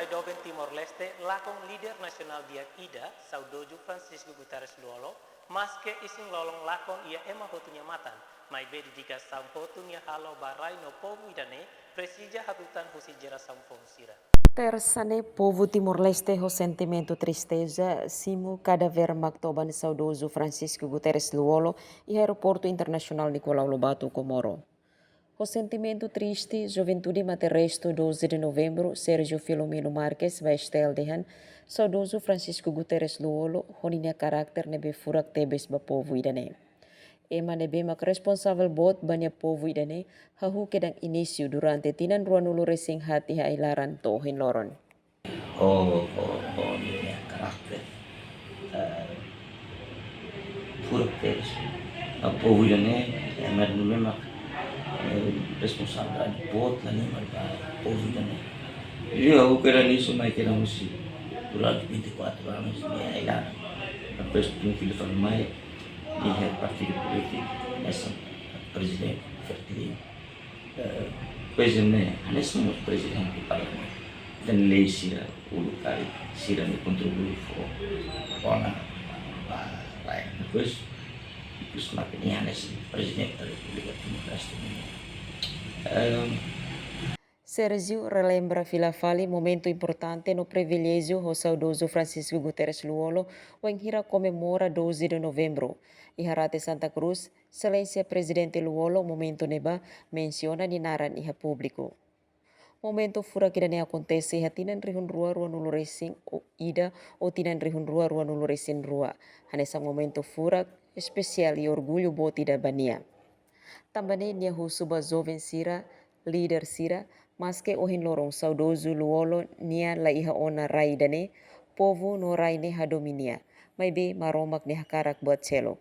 Raidoben Timor-Leste lakong leader nasional dia ida, Saudoju Francisco Guterres Luolo, maske ising lolong lakon ia ema hotunya matan, mai bedi dika sampotunya halo barai no povu idane, presija hatutan husijera sampon sira. Tersane povo Timor-Leste ho sentimento tristeza simu cadáver Mactoban saudoso Francisco Guterres Luolo e aeroporto internacional Nicolau Lobato Comoro. O sentimento triste, juventude materresto 12 de novembro, Sérgio Filomeno Marques vai estel dehan, saudoso Francisco Guterres Luolo, honinya karakter nebe furak tebes ba povo idane. Ema nebe mak responsável bot banyak povo idane, hahu kedang início durante tinan ruan ulu resing hati hailaran tohin loron. Niya karakter furak tebes ang povo idane, emer numemak responsabilidade bot la nem povo idane. Eu quero nisso mais que não se durante 24 anos minha ilana. Depois de um filho falou mais e partido político nessa presidente fertilino. Depois nesse momento presidente do parlamento dan lei sira ulu kali sira ni contribui for ona lain. Depois semakin ini nesse presidente da República Timor-Leste. Sérgio relembra Filafali momento importante no privilégio do saudoso Francisco Guterres Luolo, o hira comemora 12 de novembro. E Harate Santa Cruz, excelência presidente Luolo, momento neba, menciona ni naran iha público. Momento fura que ne acontece iha tinan rihun rua nulu racing o ida o tinan rihun rua nulu racing rua. Hanesa momento fura especial e orgulho boti da bania. Também nia husuba jovem sira, líder sira, mas que ohin lorong saudoso Luolo nia la iha ona rai dane, povo no rai ne hadominia, may be maromak ni hakarak buat celok.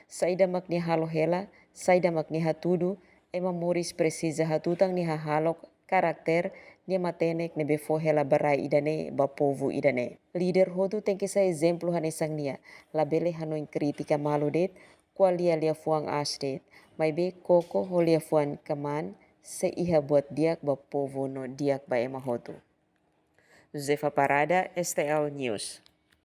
Saida mak ni halo hela, saida mak ni hatudu, ema moris precisa hatutang ni halok karakter ni matenek ne befo hela barai idane ba povo idane. Líder hodu tem que ser exemplo hanesang nia, labele hanoin kritika malu det, kual lia fuang asdet, may be koko holia fuan kaman, se iha buat diak ba povo no diak ba ema hodu. Josefa Parada, STL News.